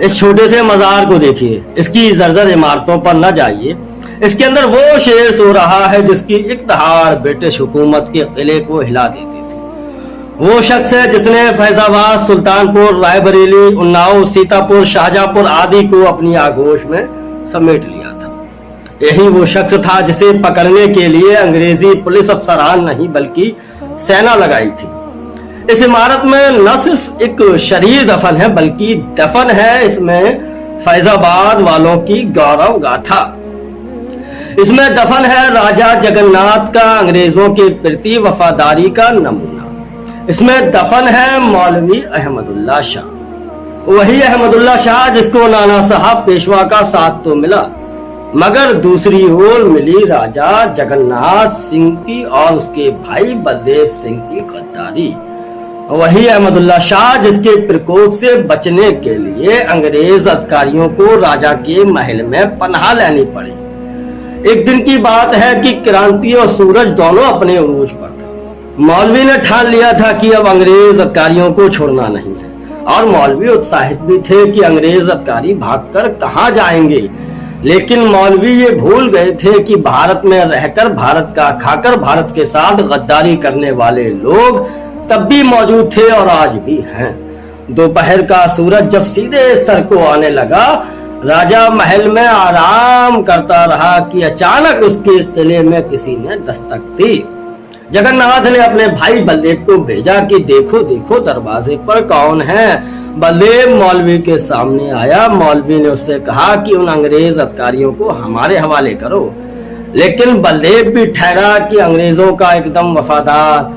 इस छोटे से मजार को देखिए, इसकी जर्जर इमारतों पर न जाइए। इसके अंदर वो शेर सो रहा है जिसकी एक दहाड़ ब्रिटिश हुकूमत के किले को हिला देती थी। वो शख्स है जिसने फैजाबाद, सुल्तानपुर, रायबरेली, उन्नाव, सीतापुर, शाहजहांपुर आदि को अपनी आगोश में समेट लिया था। यही वो शख्स था जिसे पकड़ने के लिए अंग्रेजी पुलिस अफसरान नहीं बल्कि सेना लगाई थी। इस इमारत में न सिर्फ एक शरीर दफन है बल्कि दफन है इसमें फैजाबाद वालों की गौरव गाथा। इसमें दफन है राजा जगन्नाथ का अंग्रेजों के प्रति वफादारी का नमूना। इसमें दफन है मौलवी अहमदुल्ला शाह, वही अहमदुल्ला शाह जिसको नाना साहब पेशवा का साथ तो मिला मगर दूसरी ओर मिली राजा जगन्नाथ सिंह की और उसके भाई बलदेव सिंह की गद्दारी। वही अहमदुल्ला शाह जिसके प्रकोप से बचने के लिए अंग्रेज अधिकारियों को राजा के महल में पनाह लेनी पड़ी। एक दिन की बात है कि क्रांति और सूरज दोनों अपने उरूज पर थे। मौलवी ने ठान लिया था कि अब अंग्रेज अधिकारियों को छोड़ना नहीं है और मौलवी उत्साहित भी थे कि अंग्रेज अधिकारी भागकर कहां जाएंगे। लेकिन मौलवी ये भूल गए थे कि भारत में रहकर भारत का खाकर भारत के साथ गद्दारी करने वाले लोग तब भी मौजूद थे और आज भी हैं। दोपहर का सूरज जब सीधे सर को आने लगा, राजा महल में आराम करता रहा कि अचानक उसके किले में किसी ने दस्तक दी। जगन्नाथ ने अपने भाई बलदेव को भेजा कि देखो देखो दरवाजे पर कौन है। बलदेव मौलवी के सामने आया। मौलवी ने उससे कहा कि उन अंग्रेज अधिकारियों को हमारे हवाले करो। लेकिन बलदेव भी ठहरा कि अंग्रेजों का एकदम वफादार,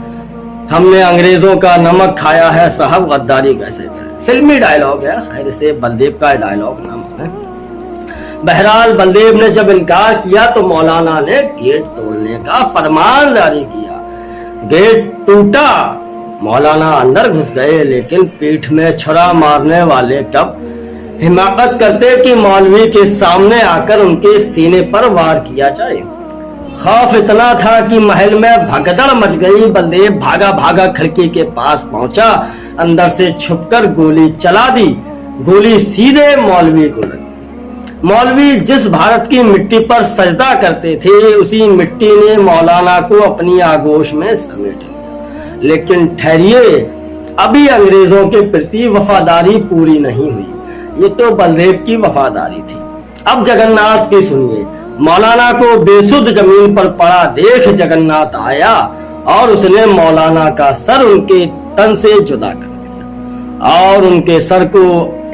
हमने अंग्रेजों का नमक खाया है साहब, गद्दारी कैसे करें। फिल्मी डायलॉग है, खैर से बलदेव का डायलॉग नाम है। बहरहाल बलदेव ने जब इनकार किया तो मौलाना ने गेट तोड़ने का फरमान जारी किया। गेट टूटा, मौलाना अंदर घुस गए, लेकिन पीठ में छुरा मारने वाले तब हिमाकत करते कि मौलवी के सामने आकर उनके सीने पर वार किया जाए। खौफ इतना था कि महल में भगदड़ मच गई। बलदेव भागा भागा खिड़की के पास पहुंचा, अंदर से छुपकर गोली चला दी। गोली सीधे मौलवी को लगी। मौलवी जिस भारत की मिट्टी पर सजदा करते थे उसी मिट्टी ने मौलाना को अपनी आगोश में समेट लिया। लेकिन ठहरिए, अभी अंग्रेजों के प्रति वफादारी पूरी नहीं हुई। ये तो बलदेव की वफादारी थी। अब जगन्नाथ की सुनिए। मौलाना को बेसुध जमीन पर पड़ा देख जगन्नाथ आया और उसने मौलाना का सर उनके तन से जुदा कर दिया और उनके सर को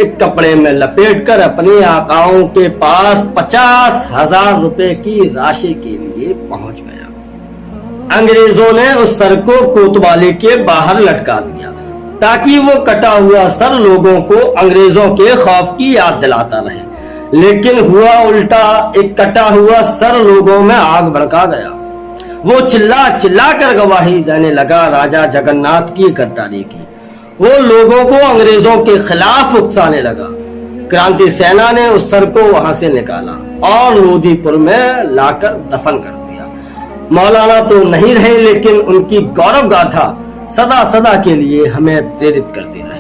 एक कपड़े में लपेटकर अपने आकाओं के पास 50,000 रुपए की राशि के लिए पहुंच गया। अंग्रेजों ने उस सर को कोतवाली के बाहर लटका दिया ताकि वो कटा हुआ सर लोगों को अंग्रेजों के खौफ की याद दिलाता रहे। लेकिन हुआ उल्टा, एक कटा हुआ सर लोगों में आग भड़का गया। वो चिल्ला चिल्ला कर गवाही देने लगा राजा जगन्नाथ की गद्दारी की। वो लोगों को अंग्रेजों के खिलाफ उकसाने लगा। क्रांति सेना ने उस सर को वहां से निकाला और लोधीपुर में लाकर दफन कर दिया। मौलाना तो नहीं रहे लेकिन उनकी गौरव गाथा सदा सदा के लिए हमें प्रेरित करती रही।